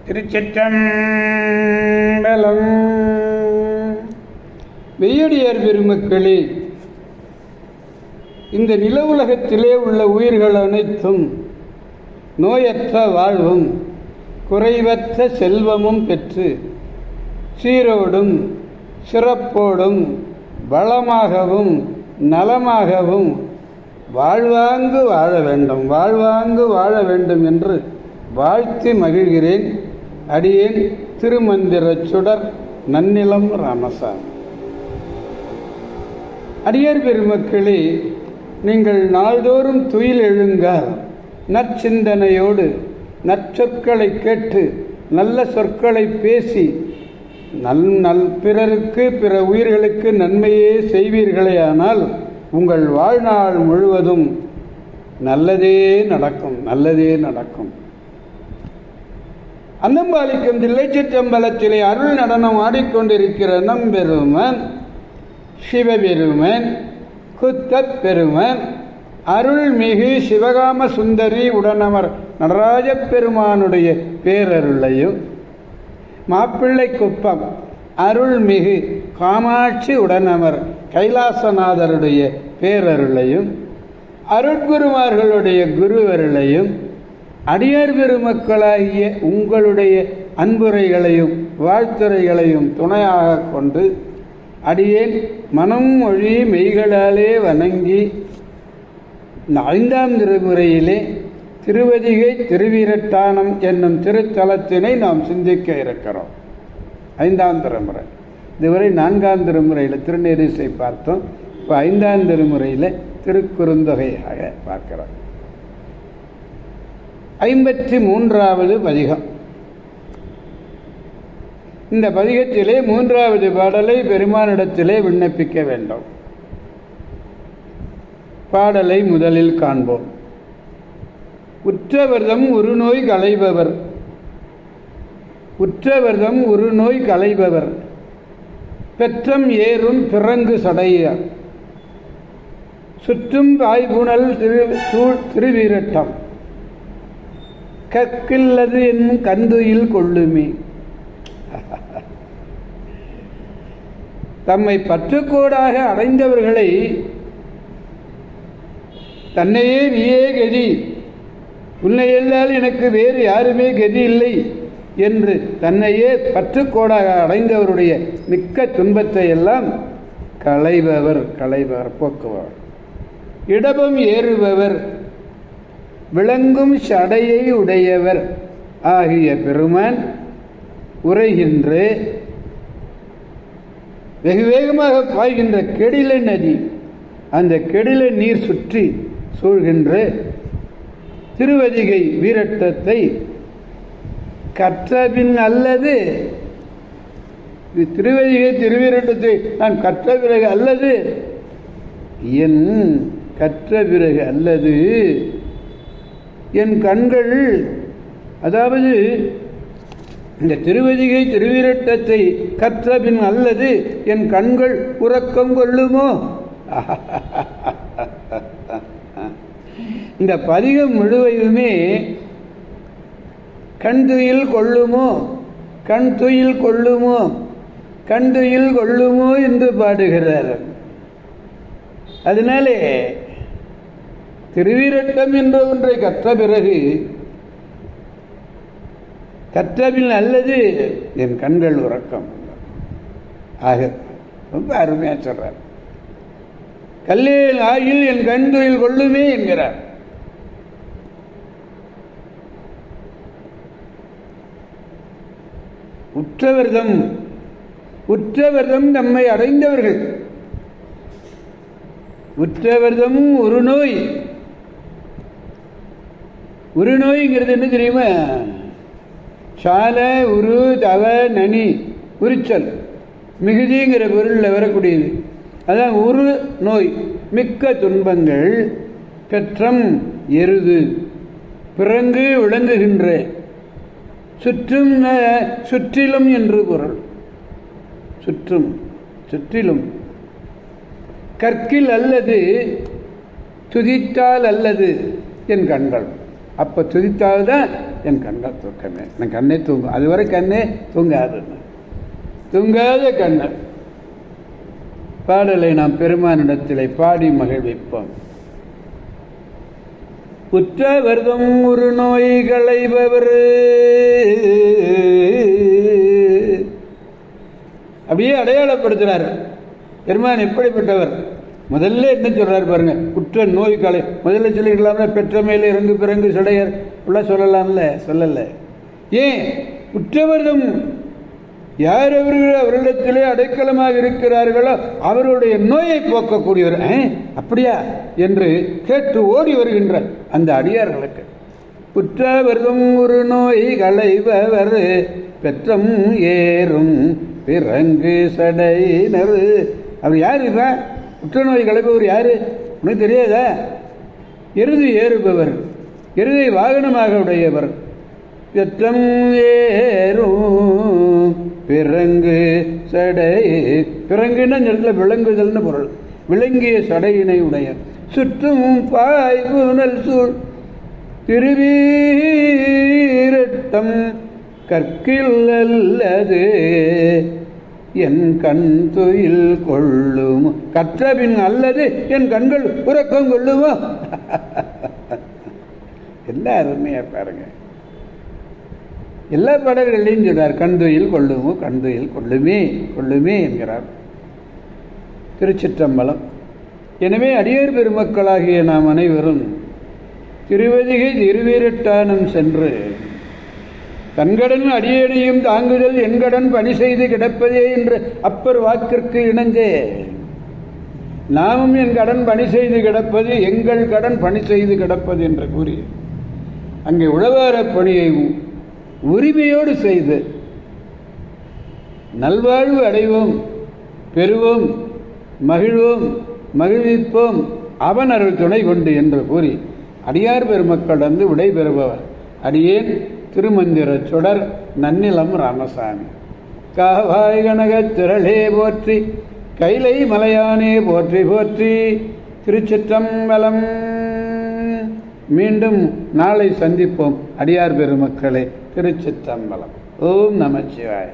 திருச்சிற்றம்பலம். மெய்யடியார் பெருமக்களே, இந்த நில உலகத்திலே உள்ள உயிர்கள் அனைத்தும் நோயற்ற வாழ்வும் குறைவற்ற செல்வமும் பெற்று சீரோடும் சிறப்போடும் வளமாகவும் நலமாகவும் வாழ்வாங்கு வாழ வேண்டும் என்று வாழ்த்தி மகிழ்கிறேன். அடியேன் திருமந்திர சுடர் நன்னிலம் ராமசாமி. அடியார் பெருமக்களே, நீங்கள் நாள்தோறும் துயில் எழுங்கார் நற்சிந்தனையோடு நற்சொற்களை கேட்டு நல்ல சொற்களை பேசி பிறருக்கு பிற உயிர்களுக்கு நன்மையே செய்வீர்களேயானால் உங்கள் வாழ்நாள் முழுவதும் நல்லதே நடக்கும். அன்னம்பாலிக்கும் தில்லைச்சிற்றம்பலத்திலே அருள் நடனம் ஆடிக்கொண்டிருக்கிற நம்பெருமன் சிவபெருமன் குத்தப் பெருமன் அருள்மிகு சிவகாம சுந்தரி உடனமர் நடராஜ பெருமானுடைய பேரருளையும், மாப்பிள்ளை குப்பம் அருள்மிகு காமாட்சி உடனமர் கைலாசநாதருடைய பேரருளையும், அருட்குருமார்களுடைய குருவருளையும், அடியார் பெருமக்களாகிய உங்களுடைய அன்புரைகளையும் வாழ்த்துரைகளையும் துணையாக கொண்டு அடியேன் மனம் மொழி மெய்களாலே வணங்கி 5ஆம் திருமுறையிலே திருவதிகை திருவீரட்டானம் என்னும் திருத்தலத்தினை நாம் சிந்திக்க இருக்கிறோம். 5ஆம் திருமுறை. இதுவரை 4ஆம் திருமுறையில் திருநேரிசை பார்த்தோம். இப்போ 5ஆம் திருமுறையில் திருக்குறுந்தொகையாக பார்க்கிறோம். 53வது பதிகம். இந்த பதிகத்திலே 3வது பாடலை பெருமானிடத்திலே விண்ணப்பிக்க வேண்டும். பாடலை முதலில் காண்போம். உற்றவர்தம் ஒரு நோய் களைபவர் பெற்றம் ஏறும் பிறங்கு சடையார் சுற்றும் வாய்புணல் திருவீரட்டம் கற்கில்லது என்னும் கந்துயில் கொள்ளுமே. தம்மை பற்றுக்கோடாக அடைந்தவர்களை தன்னையே நீயே கதி, உன்னையெல்லால் எனக்கு வேறு யாருமே கதி இல்லை என்று தன்னையே பற்றுக்கோடாக அடைந்தவருடைய மிக்க துன்பத்தை எல்லாம் களைபவர் போக்குபவர். இடபம் ஏறுபவர் விளங்கும் சடையை உடையவர் ஆகிய பெருமான் உரைகின்ற வெகு வேகமாக பாய்கின்ற கெடில நதி, அந்த கெடில நீர் சுற்றி சூழ்கின்ற திருவதிகை வீரட்டத்தை கற்றபின் அல்லது திருவதிகை திருவீரட்டத்தை நான் கற்ற பிறகு அல்லது என் கண்கள், அதாவது இந்த திருவதிகை திருவீரட்டத்தை கற்றபின் அல்லது என் கண்கள் உறக்கம் கொள்ளுமோ. இந்த பதிகம் முழுவதுமே கண் துயில் கொள்ளுமோ என்று பாடுகிறார். அதனாலே திருவீரட்டம் என்ற ஒன்றை கற்றபின் அல்லது என் கண்கள் உறக்கம். ஆக ரொம்ப அருமையாக சொல்றார். கல்லேல் ஆகில் என் கண் துயில் கொள்ளுமே என்கிறார். உற்றவர்தம் நம்மை அடைந்தவர்கள். உற்றவர்தம் ஒரு நோய்ங்கிறது என்ன தெரியுமா? சால உரு தவ நனி உரிச்சல் மிகுதிங்கிற பொருளில் வரக்கூடியது. அதான் ஒரு நோய். மிக்க துன்பங்கள் பெற்றம் எருது பிறங்கு விளங்குகின்ற சுற்றிலும் என்று பொருள். சுற்றிலும் கற்கில் அல்லது துதித்தால் அல்லது என் கண்கள். அப்போ துதித்தால்தான் என் கண்கள் தூக்கமே. நான் கண்ணே தூங்கும், அதுவரை கண்ணே தூங்காதுன்னு. தூங்காத கண்ணர் பாடலை நாம் பெருமானிடத்திலே பாடி மகிழ்விப்போம். உற்றவர்தம் ஒரு நோய் களைபவர், அப்படியே அடையாளப்படுத்துறார் பெருமான் எப்படிப்பட்டவர். முதல்ல என்ன சொல்றாரு பாருங்க, குற்ற நோய் கலை. முதல்ல சொல்லிக்கலாம்ல, பெற்ற மேலே இறங்கு பிறங்கு சடையர் உள்ள சொல்லலாம்ல, சொல்லல. ஏன் குற்றவர்தம் யார் அவர்களிடத்திலே அடைக்கலமாக இருக்கிறார்களோ அவருடைய நோயை போக்கக்கூடியவர். அப்படியா என்று கேட்டு ஓடி வருகின்ற அந்த அடியார்களுக்கு குற்றவர்தம் ஒரு நோய் களைபவர் பெற்றம் ஏறும் பிறங்கு சடையினர். அவர் யார்? இப்போ குற்றநோய் களைப்பவர் யாரு உனக்கு தெரியாதா? எருது ஏறுபவர், எருதை வாகனமாக உடையவர். பெற்றம் ஏறும் பிறங்கு சடை, பிறங்குன்னா இடத்துல விளங்குதல்னு பொருள். விளங்கிய சடையினை உடைய சுற்றும் பாய்புனல் சூழ் திருவீரட்டம் கற்கில் அல்லது என் கண் துயில் கொள்ளும். கற்றபின் அல்லது என் கண்கள் உறக்கம் கொள்ளுமோ? என்ன அருமையா பாருங்க. எல்லா பாடல்களையும் சொல்றார், கண்துயில் கொள்ளுமோ, கண்துயில் கொள்ளுமே கொள்ளுமே என்கிறார். திருச்சிற்றம்பலம். எனவே அடியார் பெருமக்களாகிய நாம் அனைவரும் திருவதிகை திருவீரட்டானம் சென்று தன்கடன் அடியேனையும் தாங்குதல் என்கடன் பணி செய்து கிடப்பதே என்று அப்பர் வாக்கிற்கு இணஞ்சே நாமும் என் கடன் பணி செய்து கிடப்பது, எங்கள் கடன் பணி செய்து கிடப்பது என்று கூறி அங்கே உழவார பணியை உரிமையோடு செய்து நல்வாழ்வு அடைவோம், பெறுவோம், மகிழ்வோம், மகிழ்விப்போம் அவன் அருள் துணை கொண்டு என்று கூறி அடியார் பெருமக்கள் வந்து விடைபெறுபவர் அடியேன் திருமந்திர சுடர் நன்னிலம் ராமசாமி. காவாய் கனகத் திரளே போற்றி, கைலை மலையானே போற்றி போற்றி. திருச்சிற்றம்பலம். மீண்டும் நாளை சந்திப்போம் அடியார் பெருமக்களே. திருச்சிற்றம்பலம். ஓம் நமச்சிவாய.